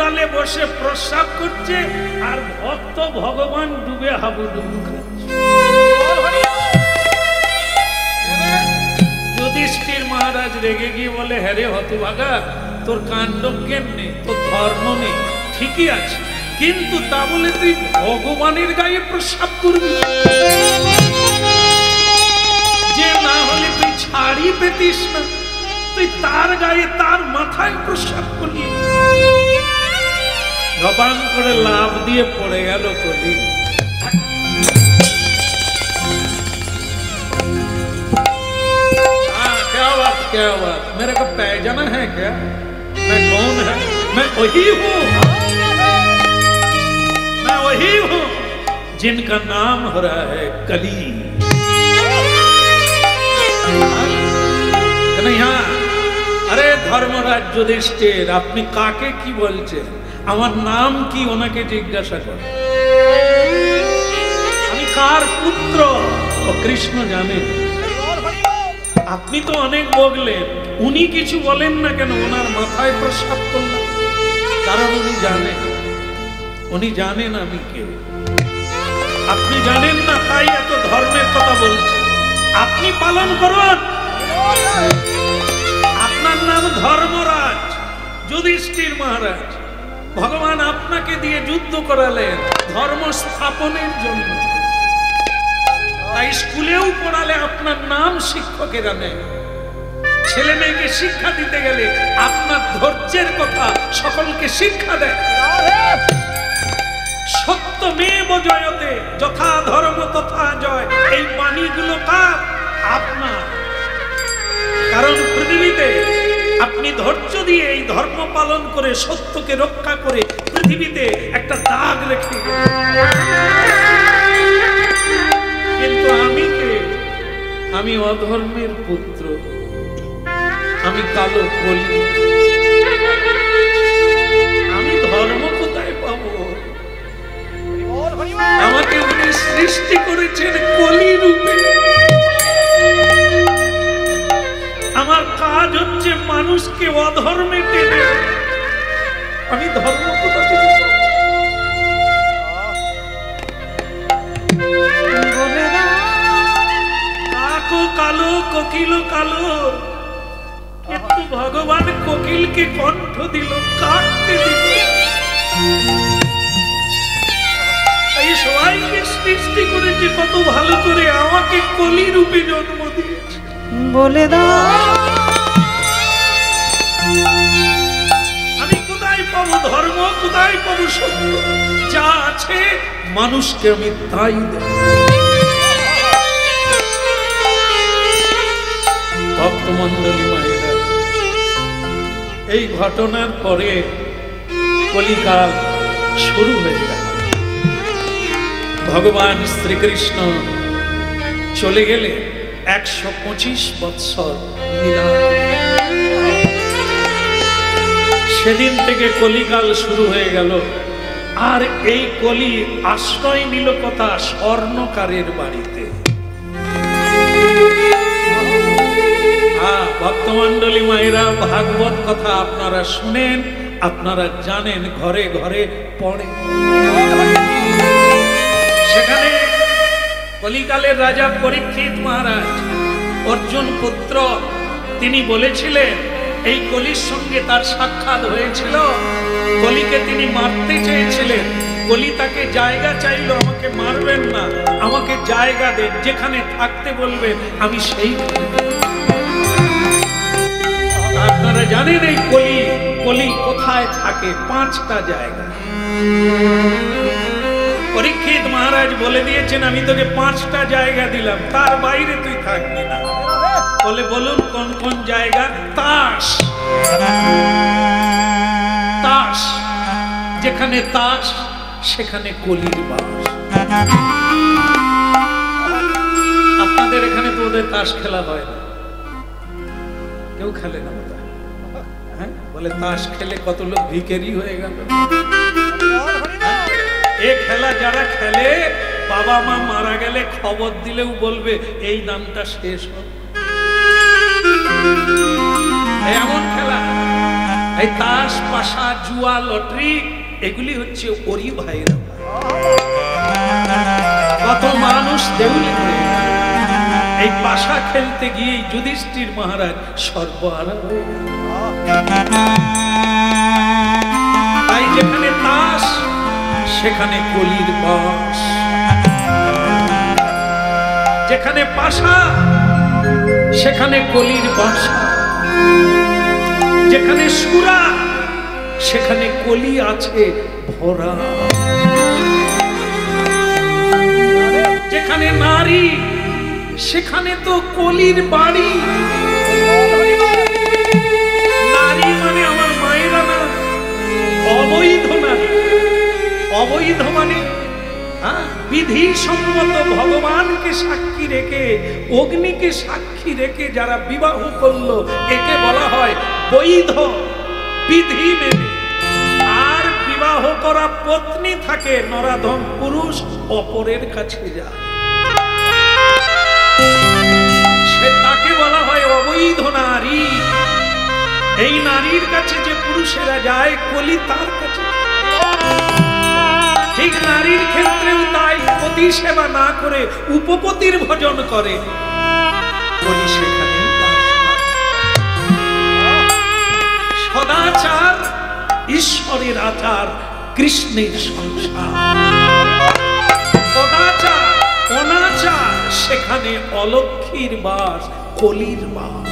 ডালে বসে প্রস্রাব করছে আর ভক্ত ভগবান ডুবে হাবুডুবু খাচ্ছে। যুধিষ্ঠির মহারাজ রেগে গিয়ে বলে, হ্যাঁ রে হতভাগা, তোর কাণ্ড জ্ঞান নেই, তোর ধর্ম নেই, ঠিকই আছে, কিন্তু তা বলে তুই ভগবানের গায়ে প্রস্রাব করবি? যে না হলে তুই ছাড়ি পেতিস না, তুই তার গায়ে তার মাথায় প্রস্রাব করলি। গবান করে লাভ দিয়ে পড়ে গেল কলি। क्या बात, मेरे को पहचाना है क्या? मैं कौन है? मैं वही हूँ, मैं वही हूँ जिनका नाम हो रहा है कली। नहीं, अरे धर्मराज युधिष्ठिर, আপনি কাকে কি বলছেন? আমার নাম কি ওনাকে জিজ্ঞাসা করেন। আমি কার পুত্র ও কৃষ্ণ জানে। আপনি তো অনেক বললেন, উনি কিছু বলেন না কেন? ওনার মাথায় প্রস্রাব করলাম, কারণ উনি জানেন আমি কে। আপনি জানেন না, তাই এত ধর্মের কথা বলছেন। আপনি পালন করুন। আপনার নাম ধর্মরাজ যুধিষ্ঠির মহারাজ। ভগবান আপনাকে দিয়ে যুদ্ধ করালেন ধর্ম স্থাপনের জন্য। তাই স্কুলেও পড়ালে আপনার নাম শিক্ষকেরা নেয়। ছেলে মেয়েকে শিক্ষা দিতে গেলে আপনার ধৈর্যের কথা সকলকে শিক্ষা দেয়। সত্যমেব জয়তে, যথা ধর্ম তথা জয়, এই বাণীগুলো কার? আপনার। কারণ পৃথিবীতে আপনি ধৈর্য দিয়ে এই ধর্ম পালন করে সত্যকে রক্ষা করে পৃথিবীতে একটা দাগ রেখে গেলেন। কিন্তু আমি কে? আমি অধর্মের পুত্র, আমি কালো কলি। আমি ধর্ম কোথায় পাবো? আমাকে উনি সৃষ্টি করেছেন কলি রূপে। আমার কাজ হচ্ছে মানুষকে অধর্মে টেনে। আমি ধর্ম কোথা থেকে পাবো? কালো কোকিল কালো, কিন্তু ভগবান কোকিলকে কণ্ঠ দিল, কাটতে দিল। এই সবাইকে সৃষ্টি করেছে কত ভালো করে, আমাকে কলি রূপে জন্ম দিয়েছে। বলে দাও আমি কোথায় পাবো ধর্ম, কোথায় পাবো সত্য? যা আছে মানুষকে আমি তাই দেব। ভক্তমণ্ডলী মায়েরা, এই ঘটনার পরে কলিকাল শুরু হয়ে গেল। ভগবান শ্রীকৃষ্ণ চলে গেলে 125 বৎসর লীলা। সেদিন থেকে কলিকাল শুরু হয়ে গেল। আর এই কলি আশ্রয় নিল কথা স্বর্ণকারের বাড়িতে। ভক্তমণ্ডলী মায়েরা, ভাগবত কথা আপনারা শুনেন, আপনারা জানেন, ঘরে ঘরে পড়ে। সেখানে কলিকালের রাজা পরীক্ষিত মহারাজ, অর্জুন পুত্র, তিনি বলেছিলেন, এই কলির সঙ্গে তার সাক্ষাৎ হয়েছিল। কলিকে তিনি মারতে চেয়েছিলেন। কলি তাকে জায়গা চাইল, আমাকে মারবেন না, আমাকে জায়গা দেন, যেখানে থাকতে বলবেন আমি সেই। আপনারা জানেন এই কলি কোথায় থাকে? 5টা জায়গা। পরীক্ষিত মহারাজ বলে দিয়েছেন, আমি তোকে 5টা জায়গা দিলাম, তার বাইরে তুই থাকবি না। বলে বলুন কোন কোন জায়গা? তাস, তাস, যেখানে তাস সেখানে কলির বাস। আপনাদের এখানে তো ওদের তাস খেলা হয় না, কেউ খেলে না। বলে তাস খেলে কত লোক ভিখারি হয়ে গেল। এ খেলা যারা খেলে, বাবা মা মারা গেলে খবর দিলেও বলবে এই দামটা শেষ হোক। এমন খেলা, এই তাস পাশা জুয়া লটারি এগুলি হচ্ছে ওরি ভাইরা। কত মানুষ দেউল হয়ে গেল এই পাশা খেলতে গিয়ে যুধিষ্ঠির মহারাজ সর্বহারা হয়ে গেল। তাই যেখানে তাস সেখানে কলির বাস, যেখানে পাশা সেখানে কলির বাসা, যেখানে সুরা সেখানে কলি আছে ভরা, যেখানে নারী সেখানে তো কলির বাড়ি। নারী মানে আমার মায়েরা না, অবৈধ নারী। অবৈধ মানে বিধি সম্মত ভগবানকে সাক্ষী রেখে অগ্নিকে সাক্ষী রেখে যারা বিবাহ করলো একে বলা হয় বৈধ, বিধি মেনে। আর বিবাহ করা পত্নী থাকে নরাধম পুরুষ অপরের কাছে যায়, সে তাকে বলা হয় অবৈধ নারী। এই নারীর কাছে যে পুরুষেরা যায় কলি তার কাছে। ঠিক নারীর ক্ষেত্রেও তাই, পতি সেবা না করে উপপতির ভজন করে কলি সেখানে। সদাচার ঈশ্বরের আচার, কৃষ্ণের সংসার। সদাচার অনাচার সেখানে অলক্ষীর বাস, কলির বাস।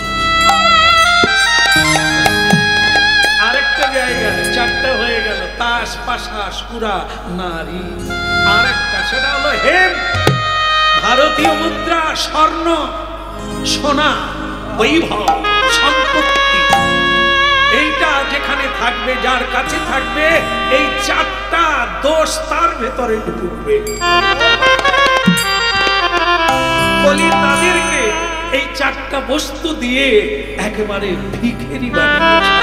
আরেকটা জায়গায় চারটা হয়ে গেল, তাস পাশা সুরা নারী। আরেকটা সেটা হলো হেম, ভারতীয় মুদ্রা, স্বর্ণ সোনা বৈভব সম্পত্তি। এইটা যেখানে থাকবে, যার কাছে থাকবে, এই চারটা দোষ তার ভেতরে ঢুকবে। বলি তাদেরকে এই চারটা বস্তু দিয়ে একেবারে ভিখারি বানিয়েছে।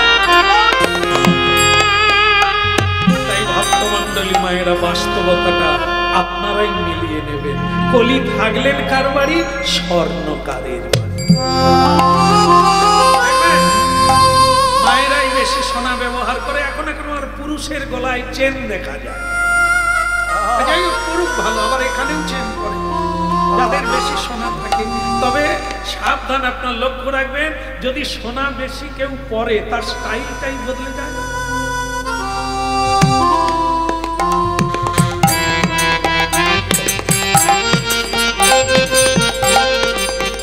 তাই ভক্তমণ্ডলী মায়েরা বাস্তবতাটা আপনারাই মিলিয়ে নেবেন। কলি থাকলেন কার বাড়ি? স্বর্ণকারের বাড়ি। মায়েরাই বেশি সোনা ব্যবহার করে। এখন আর পুরুষের গলায় চেন দেখা যায়, যাই হোক পুরুষ ভালো, আবার এখানেও চেন করে যাদের বেশি সোনা থাকে। তবে সাবধান, আপনার লক্ষ্য রাখবেন, যদি সোনা বেশি কেউ পরে তার স্টাইলটাই বদলে যায়।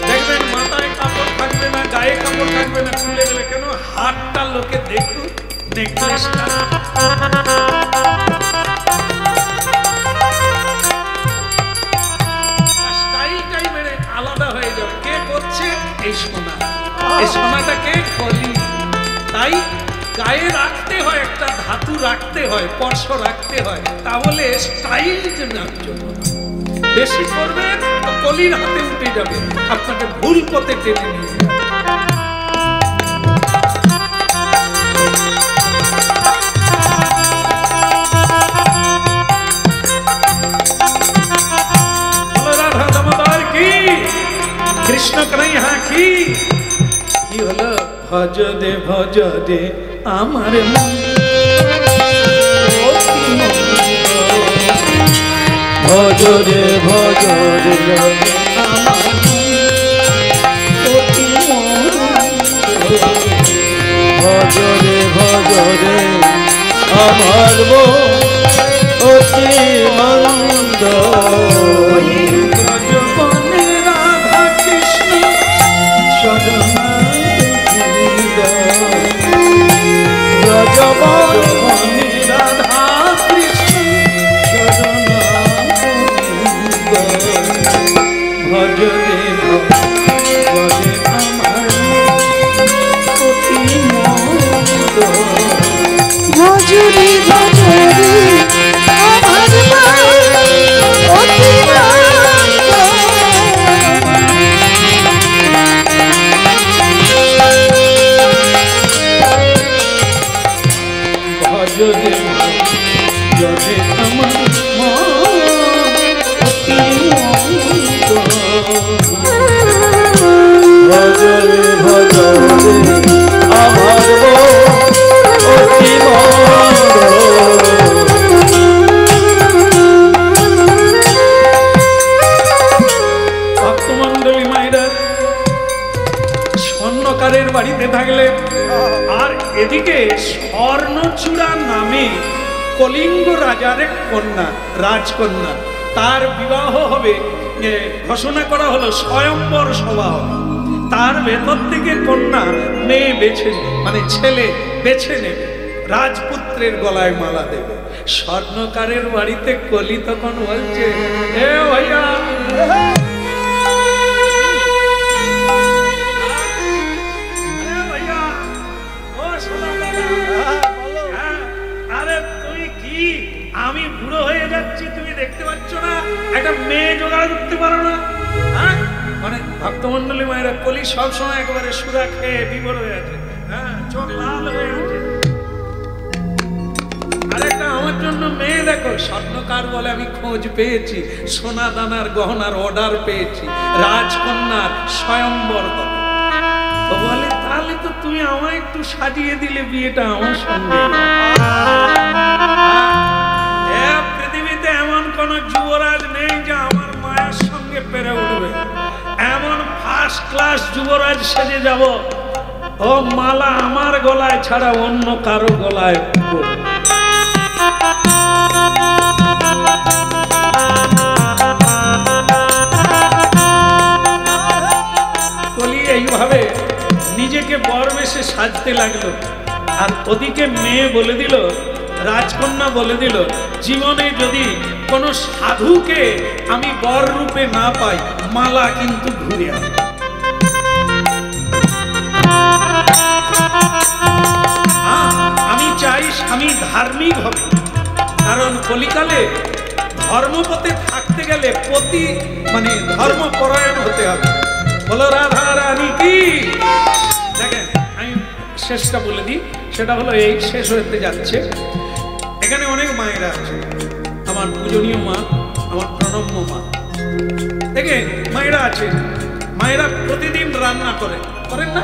দেখবেন মাথায় কাপড় থাকবে না, গায়ে কাপড় থাকবে না, খুলে দেবে কেন? হাতটা লোকে দেখুক, নেকলেসটা। আলাদা হয়ে যাবে। কে করছে? এই সোনা। এই সোনাটাকে কলি। তাই গায়ে রাখতে হয়, একটা ধাতু রাখতে হয়, স্পর্শ রাখতে হয়, তাহলে স্টাইল জানার জন্য। বেশি করবেন তো কলির হাতে উঠে যাবে, আপনাকে ভুল পথে টেনে নিয়ে যাবে। কৃষ্ণ কন্হা কি কি হলো? ভজ দে আমার মন, ভজ দে আমার ভজ দে আমার অতি মন্দ। আর এদিকে স্বর্ণচূড়া নামে কলিঙ্গ রাজার এক কন্যা, রাজকন্যা, তার বিবাহ হবে, ঘোষণা করা হলো, স্বয়ম্বর সভা হবে। তার ভেতর থেকে কন্যা মেয়ে বেছে মানে ছেলে বেছে নেবে, রাজপুত্রের গলায় মালা দেবে। স্বর্ণকারের বাড়িতে কলি তখন বলছে, এ ভাইয়া, আরে তুমি কি, আমি বুড়ো হয়ে যাচ্ছি, তুমি দেখতে পাচ্ছ না একটা মেয়ে জোগাড় করতে পারো না? হ্যাঁ, মানে ভক্তমন্ডলী মায়েরা, কলি সবসময় একেবারে সুরা খেয়ে বিবর হয়ে আছে, হ্যাঁ, চোখ লাল হয়ে আছে। আরেকটা আমার জন্য মেয়ে দেখো। স্বর্ণকার বলে, আমি খোঁজ পেয়েছি, সোনা দানার গহনার অর্ডার পেয়েছি, রাজকন্যার স্বয়ম্বর হবে। তো বলে, তাহলে তো তুমি আমায় একটু সাজিয়ে দিলে বিয়েটা আমার সঙ্গে। পৃথিবীতে এমন কোন যুবরাজ নেই যে আমার মায়ের সঙ্গে পেরে উঠবে। এমন ফার্স্ট ক্লাস যুবরাজ সেজে যাব, ও মালা আমার গলায় ছাড়া অন্য কারো গলায় পড়বে। কলি এইভাবে নিজেকে বর বেশে সাজতে লাগলো। আর ওদিকে মেয়ে বলে দিল, রাজকন্যা বলে দিল, জীবনে যদি কোনো সাধুকে আমি বর রূপে না পাই, মালা কিন্তু ঘুরে আসবে। আমি চাই স্বামী ধার্মিক হবে, কারণ কলিকালে ধর্মপথে থাকতে গেলে মানে ধর্মপরায়ণ হতে হবে। বলো রাধা রানী কি। দেখেন, আমি শেষটা বলে দিই, সেটা হলো এই, শেষ হতে যাচ্ছে। এখানে অনেক মায়েরা আছে, আমার পূজনীয় মা, আমার প্রণম্য মা, দেখেন মায়েরা আছে। মায়েরা প্রতিদিন রান্না করেন, করেন না?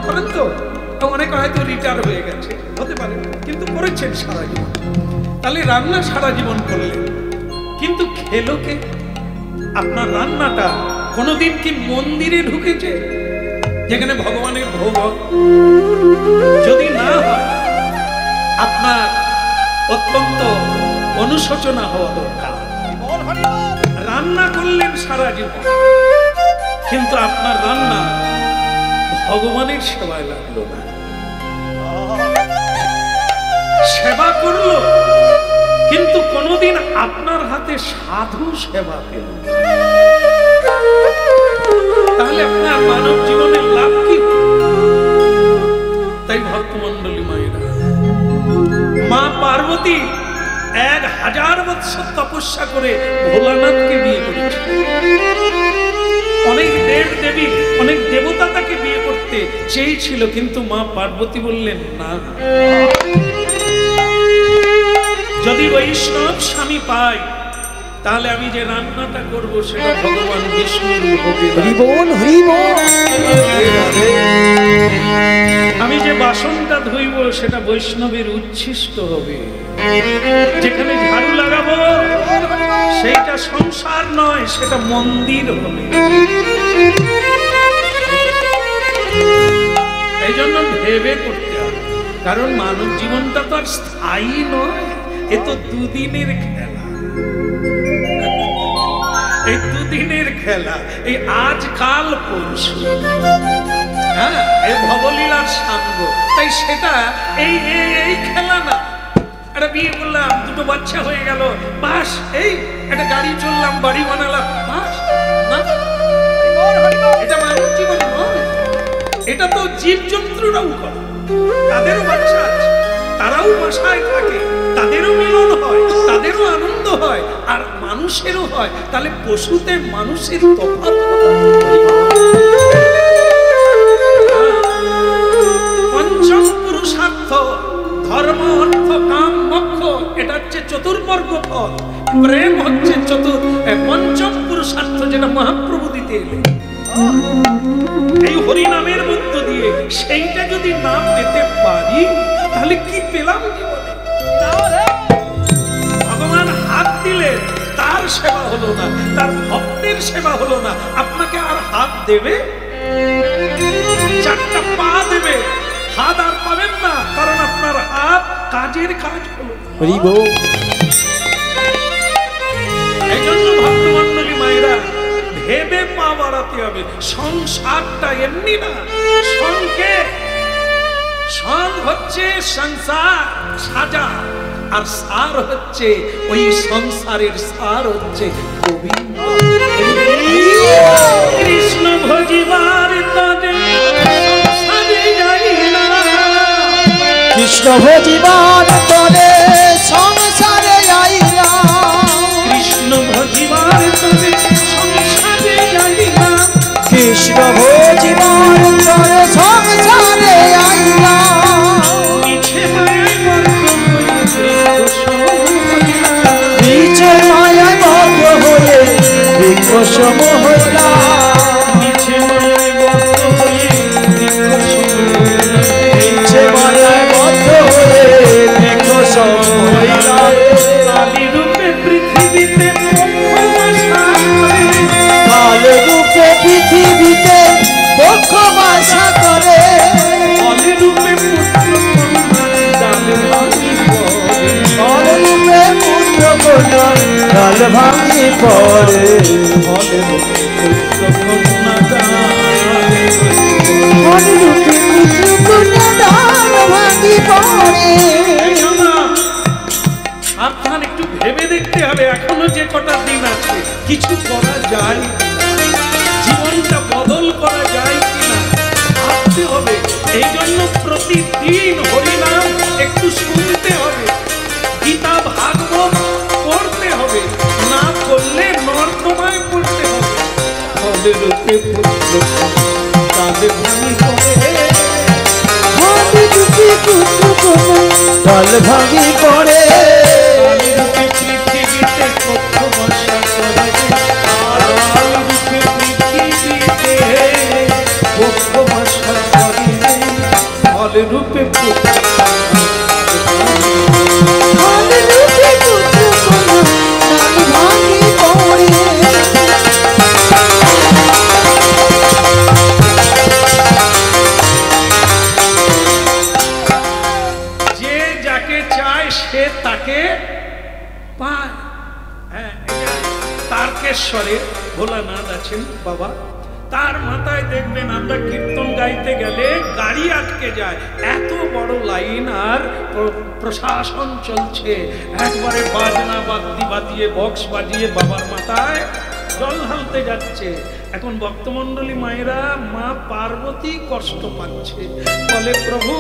করেন তো। অনেকে হয়তো রিটায়ার হয়ে গেছে, হতে পারে, কিন্তু করেছেন সারা জীবন। তাহলে রান্না সারা জীবন করলেন, কিন্তু খেলো কে? আপনার রান্নাটা কোনোদিন কি মন্দিরে ঢুকেছে, যেখানে ভগবানের ভোগ? যদি না হয়, আপনার অত্যন্ত অনুশোচনা হওয়া দরকার। রান্না করলেন সারা জীবন, কিন্তু আপনার রান্না ভগবানের সেবায় লাগলো না। সেবা করলো, কিন্তু কোনোদিন আপনার হাতে সাধু সেবা পেল, তাহলে আপনার মানব জীবনের লাভ কি? তাই ভক্তমন্ডলী মায়েরা, মা পার্বতী 1000 বৎসর তপস্যা করে ভোলানাথকে বিয়ে করেছে। অনেক দেব দেবী, অনেক দেবতা তাকে বিয়ে করতে চেয়েছিল, কিন্তু মা পার্বতী বললেন না। যদি বৈষ্ণব স্বামী পাই, তাহলে আমি যে রান্নাটা করব সেটা ভগবান বিষ্ণুর ভোগে। আমি যে বাসনটা ধুইব সেটা বৈষ্ণবের উচ্ছিষ্ট হবে। যেখানে ঝাড়ু লাগাবো সেইটা সংসার নয়, সেটা মন্দির হবে। এই জন্য ভেবে করতে হবে, কারণ মানব জীবনটা তো আর স্থায়ী নয়, এ তো দুদিনের খেলা। এই দুদিনের খেলা, এই আজকাল পরশু, হ্যাঁ, এই ভবলীলার সাঙ্গ। তাই সেটা এই খেলা না। একটা বিয়ে করলাম, 2টো বাচ্চা হয়ে গেল, বাস, এই একটা গাড়ি চললাম, বাড়ি বানালাম, বাস না। এটা মানব জীবন নয়। এটা তো জীবজন্তুরাও করে, তাদেরও বাচ্চা আছে, তারাও বাসায় থাকে, তাদেরও মিলন হয়, তাদেরও আনন্দ হয়, আর মানুষেরও হয়। তাহলে পশুতে মানুষের তফাৎ। পঞ্চম পুরুষার্থ, ধর্ম, অর্থ, কাম, মোক্ষ, এটা হচ্ছে চতুর্বর্গ ফল। প্রেম হচ্ছে পঞ্চম পুরুষার্থ, যেটা মহাপ্রভু দিতে এলেন এই হরিনামের মধ্য দিয়ে। সেইটা যদি না পেতে পারি, তাহলে কি পেলাম জীবনে? ভগবান হাত দিলে তার সেবা হলো না, তার ভক্তের সেবা হলো না। আপনাকে আর হাত দেবে, 4টা পা দেবে, কাজের কাজ হলো। এই জন্য ভক্তমণ্ডলী মায়েরা ভেবে পা বাড়াতে হবে। সংসারটা এমনি না, সংকে সং হচ্ছে সংসার সাজা, আর সার হচ্ছে ওই সংসারের সার হচ্ছে গোবিন্দ। কৃষ্ণ ভজিবার তরে সংসারে যাইলা, কৃষ্ণ ভজিবার তরে সংসারে যাইলা, কৃষ্ণ ভজিবার তরে সংসারে যাইলা, কৃষ্ণ ভজিবার তরে সংসারে যাইলা, মিছে মায়ায় নিচে মায়ায় বদ্ধ হয়ে বৃক্ষ সম হইলা, মিছে মায়ায় বদ্ধ হয়ে নিচে মায়ায় বদ্ধ হয়ে বৃক্ষ সম হইলা, কালী রূপে পৃথিবীতে কালে রূপে পৃথিবীতে পক্ষ বাসা করে, কালী রূপে পুত্র ডালে ভাঙি পড়ে, কালে রূপে পুত্র কন্যা ডাল ভাঙি পড়ে, কালী রূপে পুত্র কন্যা কালে রূপে পুত্র কন্যা ডাল ভাঙি পড়ে। আপনার একটু ভেবে দেখতে হবে, এখনো যে কটা দিন আছে কিছু করা যায়, জীবনটা বদল করা যায় কিনা ভাবতে হবে। এই জন্য প্রতিদিন হরিনাম একটু শুনতে হবে, গীতা ভাগবত পড়তে হবে, না করলে নর্দমায় পড়তে হবে। ফলে রূপে পুত্র তাদের ভাঙি পড়ে, কালে রূপে পুত্র কন্যা ডাল ভাঙি পড়ে, কালী রূপে পৃথিবীতে পক্ষ বর্ষা করে, কালী রূপে পৃথিবীতে পক্ষ বর্ষা করে, কালী রূপে পুত্র কালে রূপে পুত্র কন্যা ডাল ভাঙি পড়ে। যে যাকে চায় সে তাকে পায়। হ্যাঁ, তারকেশ্বরে ভোলানাথ আছেন বাবা, তার মাথায় দেখবেন আমরা কীর্তন গাইতে গেলে গাড়ি আটকে যায়, এত বড় লাইন, আর প্রশাসন চলছে, একবারে বাজনা বাজিয়ে বক্স বাজিয়ে বাবার মাথায় জল ঢালতে যাচ্ছে। এখন ভক্তমণ্ডলী মায়েরা মা পার্বতী কষ্ট পাচ্ছে, বলে প্রভু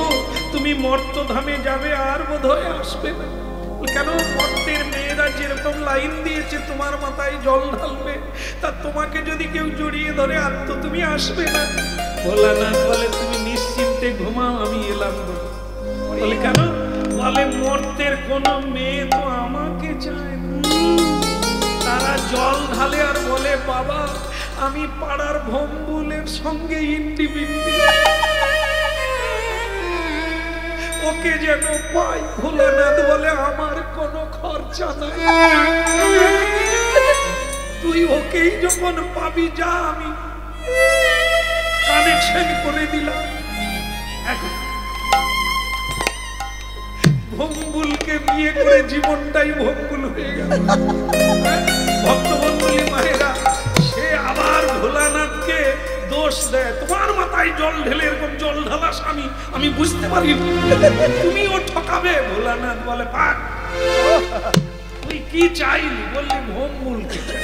তুমি মর্তধামে যাবে আর বোধহয় আসবে না। কেন? মর্তের মেয়েরা যেরকম লাইন দিয়েছে তোমার মাথায় জল ঢালবে, তা তোমাকে যদি কেউ জড়িয়ে ধরে আর তো তুমি আসবে না। ভোলানাথ বলে তুমি নিশ্চিন্তে ঘুমাও, আমি এলাম। বলে কেন? বলে মর্তের কোনো মেয়ে তো আমাকে চায় না, তারা জল ঢালে আর বলে বাবা আমি পাড়ার ভম্বুলের সঙ্গে ইন্ডিবিন্দি, ওকে যেন পাই। ভোলানাথ বলে আমার কোনো খরচা নাই, তুই ওকেই যখন পাবি যা, আমি কানেকশন করে দিলাম। এখন ভম্বুলকে বিয়ে করে জীবনটাই ভম্বুল হয়ে গেল। ভক্তমণ্ডলী মায়েরা সে আবার ভোলানাথকে দোষ দেয়, তোমার মাথায় জল ঢেলে এরকম জল ঢালা স্বামী আমি বুঝতে পারি, তুমি ও ঠকাবে। ভোলানাথ বলে পাক তুই কি চাইলি? বললি ভম্বুলকে চাই।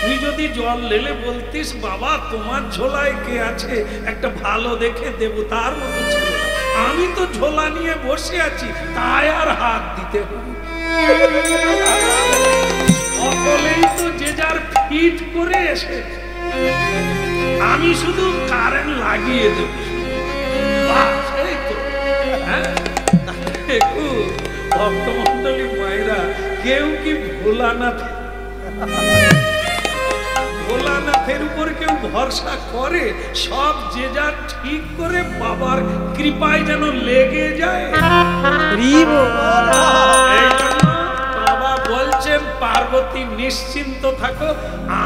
তুই যদি জল ঢেলে বলতিস বাবা তোমার ঝোলায় কে আছে একটা ভালো দেখে দেব, তার মতো ছেলে, আমি তো ঝোলা নিয়ে বসে আছি, তাই আর হাত দিতে হবে। সকলেই তো যে যার ফিট করে এসে, আমি শুধু কারেন্ট লাগিয়ে দেব। ভক্তমণ্ডলী মায়েরা কেউ কি ভোলানাথের উপর কেউ ভরসা করে? সব যে যার ঠিক করে বাবার কৃপায় যেন লেগে যায়। এই জন্য বাবা বলছেন পার্বতী নিশ্চিন্ত থাকো,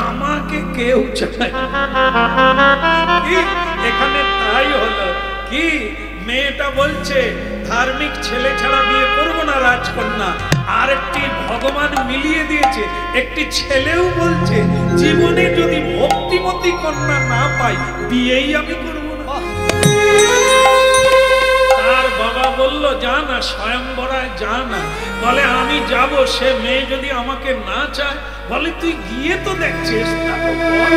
আমাকে কেউ চায়। এখানে তাই হলো কি, মেয়েটা বলছে ধার্মিক ছেলে ছাড়া বিয়ে করবো না, রাজকন্যা, আর একটি ভগবান মিলিয়ে দিয়েছে, একটি ছেলেও বলছে জীবনে যদি ভক্তিমতী কন্যা না পাই বিয়েই আমি করব না। তার বাবা বলল যা না, স্বয়ংবরায় যা না। বলে আমি যাব, সে মেয়ে যদি আমাকে না চায়, বলে তুই গিয়ে তো দেখ, চেষ্টা তো কর,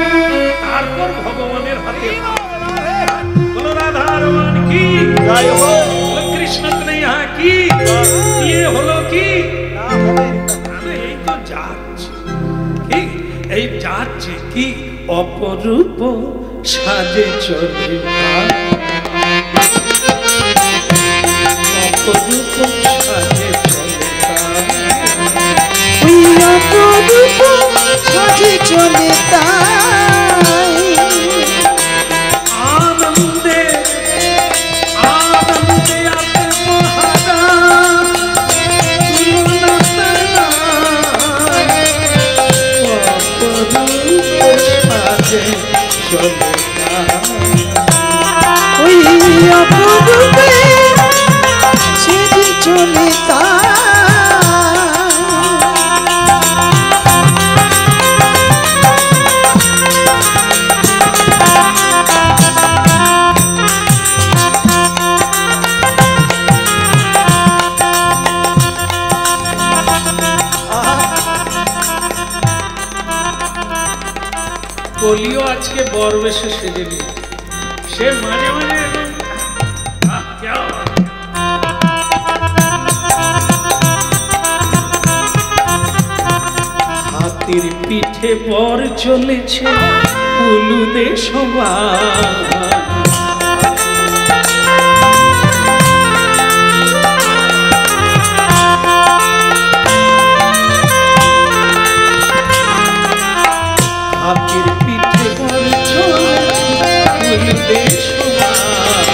তারপর ভগবানের হাতে। বলো রাধা রমন কি জয় হো, কৃষ্ণ কন্হैया কি বিয়ে হলো কি? এই তো যাচ্ছে কি, এই যাচ্ছে কি, অপরূপ সাজে চলে, অপরূপ সাজে চলে, অপরূপ সাজে চলে তাই, আনন্দে আনন্দে আত্মহারা ওই অপরূপে সাজে চলে তাই। কলিও আজকে বরবেশে সেজে নিয়ে, সে মাঝে মাঝে হাতির পিঠে বর চলেছে উলুদে সবার, হাতির পিঠে বর চলেছে উলুদে সবার,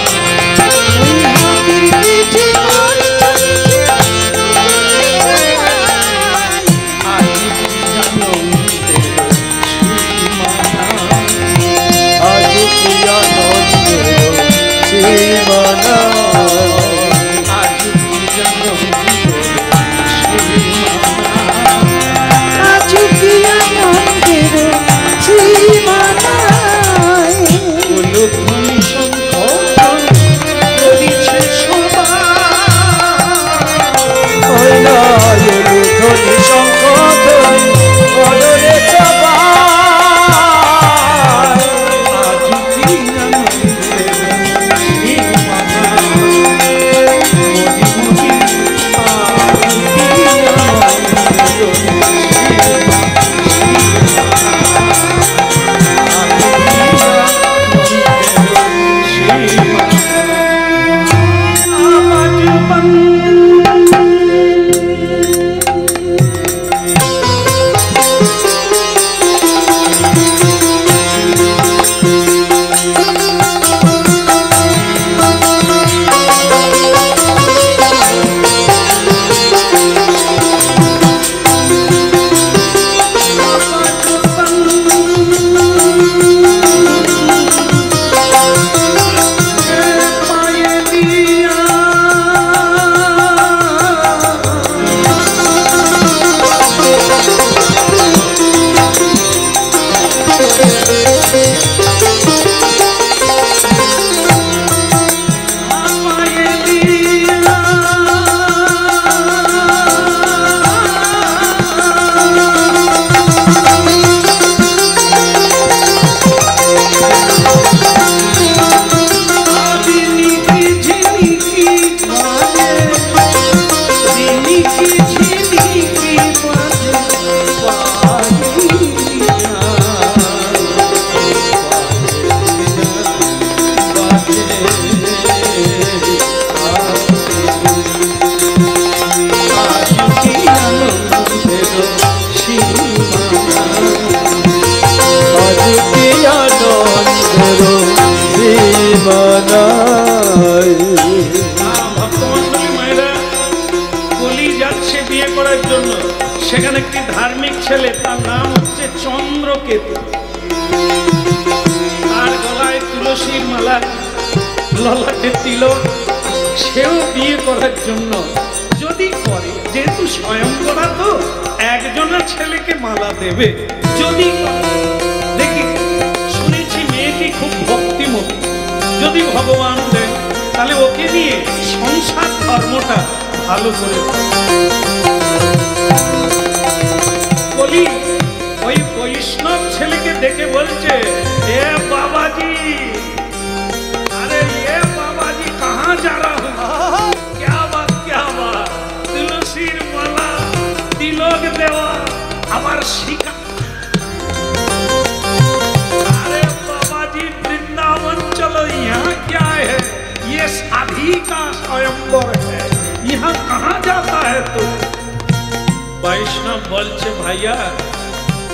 সেখানে একটি ধার্মিক ছেলে, তার নাম হচ্ছে চন্দ্রকেতু, তার গলায় তুলসীর মালা, ললাটে তিলক, সেও বিয়ে করার জন্য যদি করে, যেহেতু স্বয়ংবরা তো একজনের ছেলেকে মালা দেবে, যদি করে, দেখি শুনেছি মেয়েটি খুব ভক্তিমতী, যদি ভগবান দেন তাহলে ওকে দিয়ে সংসার ধর্মটা ভালো করে বলি। ওই বৈষ্ণব ছেলেকে দেখে বলছে, এ বাবাজি, अरे ये बाबा जी कहाँ जा रहा हूँ? क्या बात तुलसीर माला तिलक देवा आबार शिका। अरे बाबा जी वृंदावन चलो, यहाँ क्या है? ये साधी का स्वयंवर है, यहाँ कहाँ जाता है तू? वैष्णव बोलছে ভাইয়া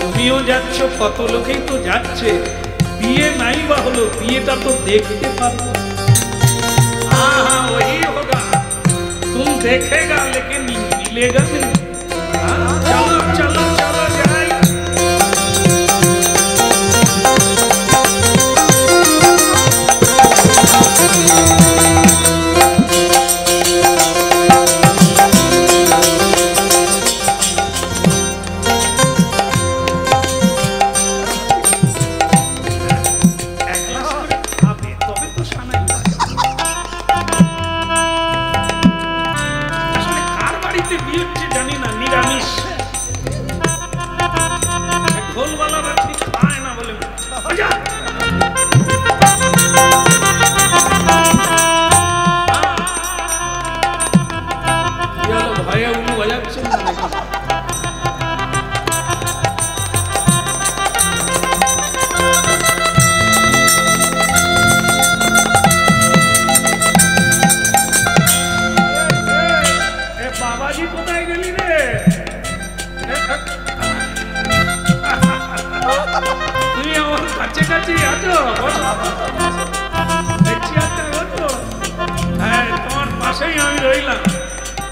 তুমিও যাচ্ছ, কত লোকেই তো যাচ্ছে, বিয়ে নাই বা হলো, বিয়েটা তো দেখতে পারবো। हाँ हाँ वही होगा, तुम देखेगा लेकिन मिलेगा नहीं। हाँ, चलो चलो चलो जाए।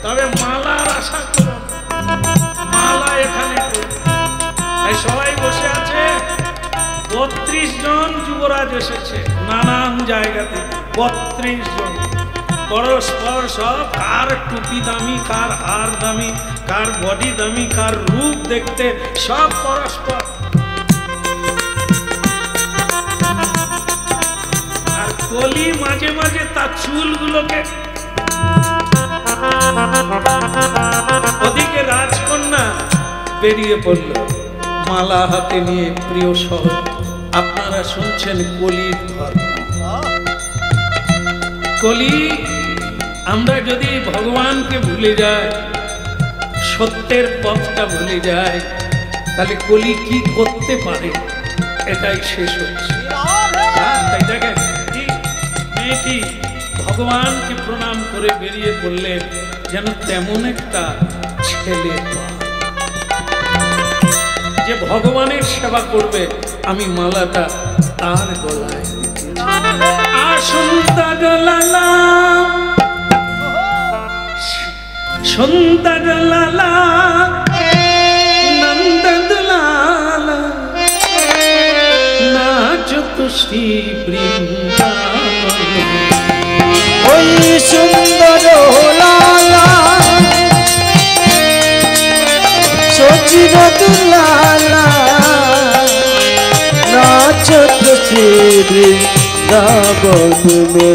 তবে মালার আশা করো, মালা এখানে সবাই বসে আছে। 32 জন যুবরাজ এসেছে নানান জায়গা থেকে, 32 জন পরস্পর সব, কার টুপি দামি, কার হার দামি, কার বডি দামি, কার রূপ দেখতে সব পরস্পর। আর কলি মাঝে মাঝে তার চুলগুলোকে, ওদিকে রাজকন্যা বেরিয়ে পড়ল মালা হাতে নিয়ে। প্রিয় শহর, আপনারা শুনছেন কলির ধর্ম। কলি, আমরা যদি ভগবানকে ভুলে যাই, সত্যের পথটা ভুলে যাই, তাহলে কলি কি করতে পারে, এটাই শেষ হচ্ছে। তাই দেখেন মেয়েটি ভগবানকে প্রণাম করে বেরিয়ে পড়লেন, যেন তেমন একটা ছেলে যে ভগবানের সেবা করবে। আমি মালাটা তার গলায় আসন্তা গলালা, সন্তা গলালা, নন্দ দুলালা, নাচ তো শ্রী বৃন্দাবন। ওই সুন্দর লালা সচিব দুলালা, নাচত শ্রী বৃন্দাবন মে।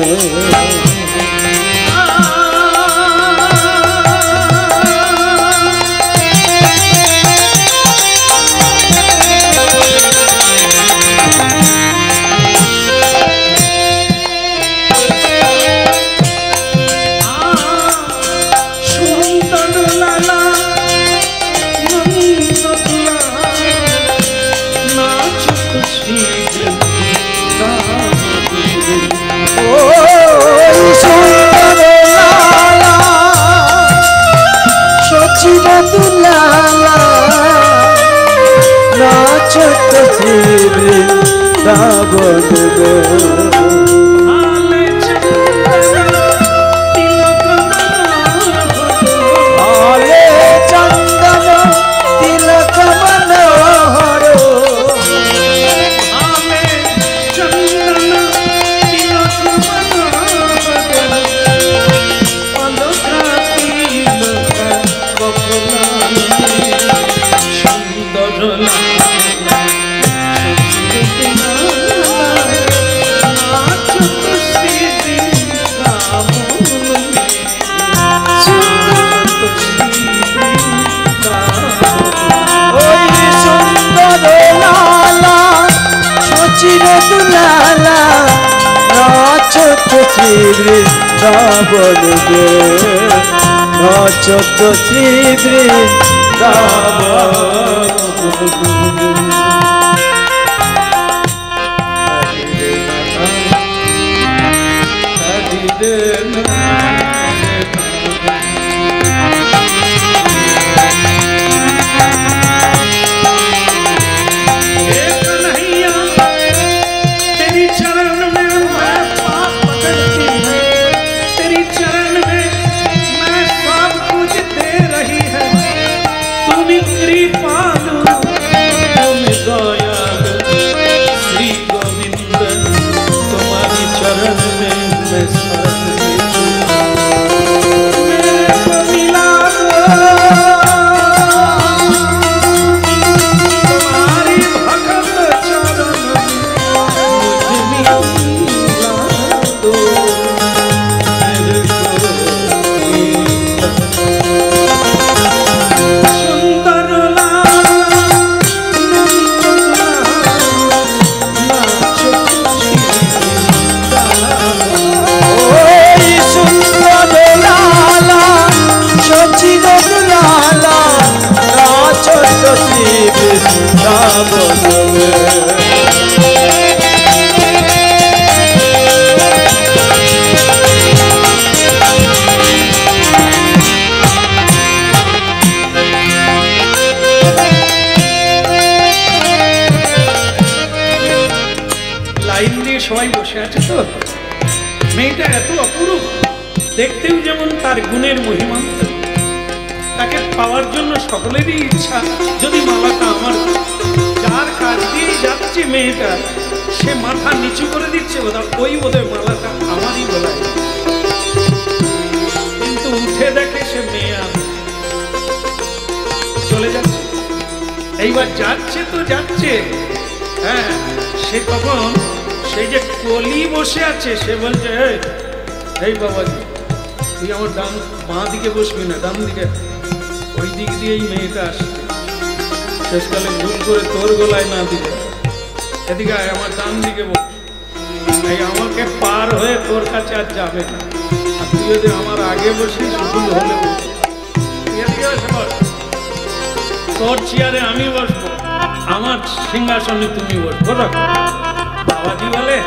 শ্রী বৃন্দাবন গে নাচত শ্রী বৃন্দাবন। সবাই বসে আছে তো, মেয়েটা এত অপরূপ, দেখতেও যেমন তার গুণের মহিমান্ত, তাকে পাওয়ার জন্য সকলেরই ইচ্ছা। যদি মালাটা আমার, যার কাজ দিয়ে যাচ্ছে মেয়েটা, সে মাথা নিচু করে দিচ্ছে, ওই বোধহয় মালাটা আমারই গলায়। কিন্তু উঠে দেখে সে মেয়ে চলে যাচ্ছে। এইবার যাচ্ছে তো যাচ্ছে, হ্যাঁ, সে তখন সেই যে কলি বসে আছে, সে বলছে, এই বাবাজি, তুই আমার ডান বাঁ দিকে বসবি না, ডান দিকে। ওই দিক দিয়েই মেয়েটা আসছে, শেষকালে ভুল করে তোর গলায় না দিবে, এদিকে আমার ডান দিকে বস। এই আমাকে পার হয়ে তোর কাছে আর যাবে না, আর তুই যদি আমার আগে বসিস ভুল হলে তোর চেয়ারে আমি বসবো, আমার সিংহাসনে তুমি বসবো। বাবাজি বলে,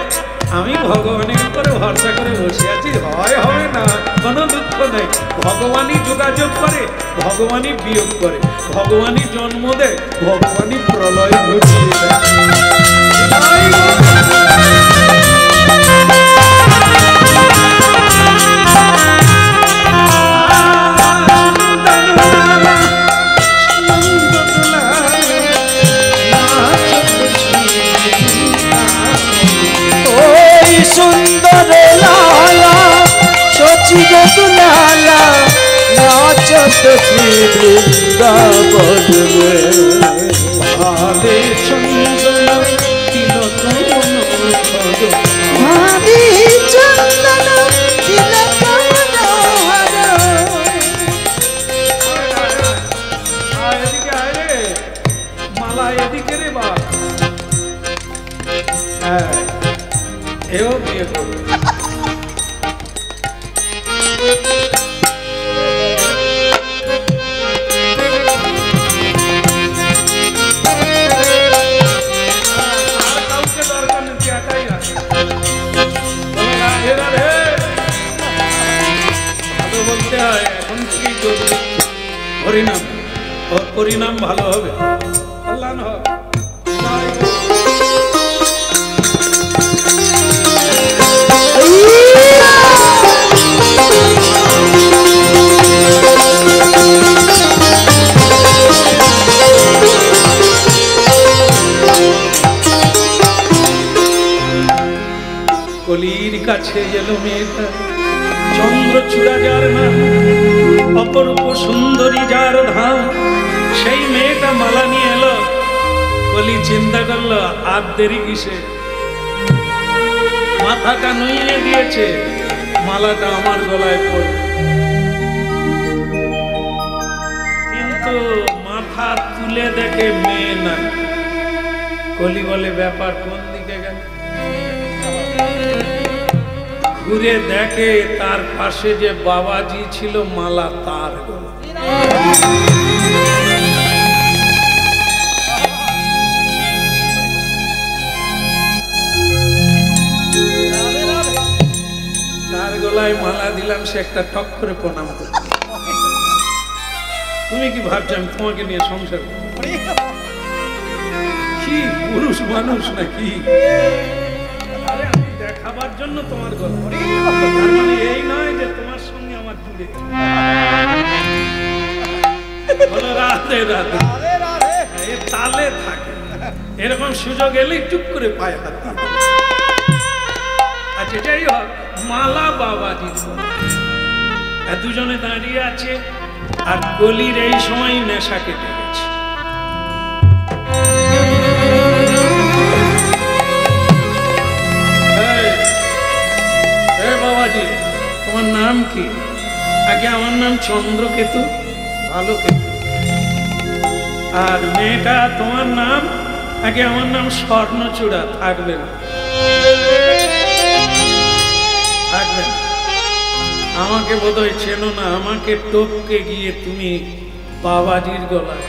আমি ভগবানের উপরে ভরসা করে বসে আছি, হয় হবে না, কোনো দুঃখ নেই। ভগবানই যোগাযোগ করে, ভগবানই বিয়োগ করে, ভগবানই জন্ম দেয়, ভগবানই প্রলয় ঘটিয়ে দেয়। সুন্দর লালা সচিব লালা নাচত শ্রী বৃন্দাবন ভাবে চন্দন তিলক মনোহর, ভাবি চন্দন তিলক মনোহর। এদিকে আয় রে মালা, এদিকে রে বা, হ্যাঁ, এও বিয়ে করবে। কাউকে দরকার নেই, একাই আছে। ভালো বলতে হয়, এখন কি করবে? হরিনাম, ওর পরিণাম ভালো হবে, কল্যাণ হবে। কলির কাছে এলো মেয়েটা, চন্দ্রচূড়া যার নাম, অপরূপ সুন্দরী যার ধাম, সেই মেয়েটা মালা নিয়ে এলো। কলি চিন্তা করলো, আর দেরি কিসে, মাথাটা নুইয়ে দিয়েছে, মালাটা আমার গলায় পড়বে। কিন্তু মাথা তুলে দেখে মেয়ে নাই। কলি বলে, ব্যাপার কোন দিকে গেল? ঘুরে দেখে তার পাশে যে বাবাজি ছিল, মালা তার গলা। তার গলায় মালা দিলাম, সে একটা টক করে প্রণাম করে। তুমি কি ভাবছো আমি তোমাকে নিয়ে সংসার করব? কি পুরুষ মানুষ নাকি? আরে আমি দেখাবার জন্য তোমার গলা, তার মানে এই নয় যে তোমার সঙ্গে আমার জুড়ে। বলো রাধে রাধে। এ তালে থাকে, এরকম সুযোগ এলেই চুপ করে পায়ে হাত দিয়ে। আচ্ছা যাই হোক, মালা বাবাজি দুজনে দাঁড়িয়ে আছে, আর কলির এই সময় নেশা কেটে গেছে। বাবাজি তোমার নাম কি? আগে আমার নাম চন্দ্রকেতু, ভালো কেতু। আর মেয়েটা তোমার নাম? আগে আমার নাম স্বর্ণচূড়া। থাকবে না, থাকবে না। আমাকে বোধহয় চেনো না, আমাকে টপকে গিয়ে তুমি বাবাজির গলায়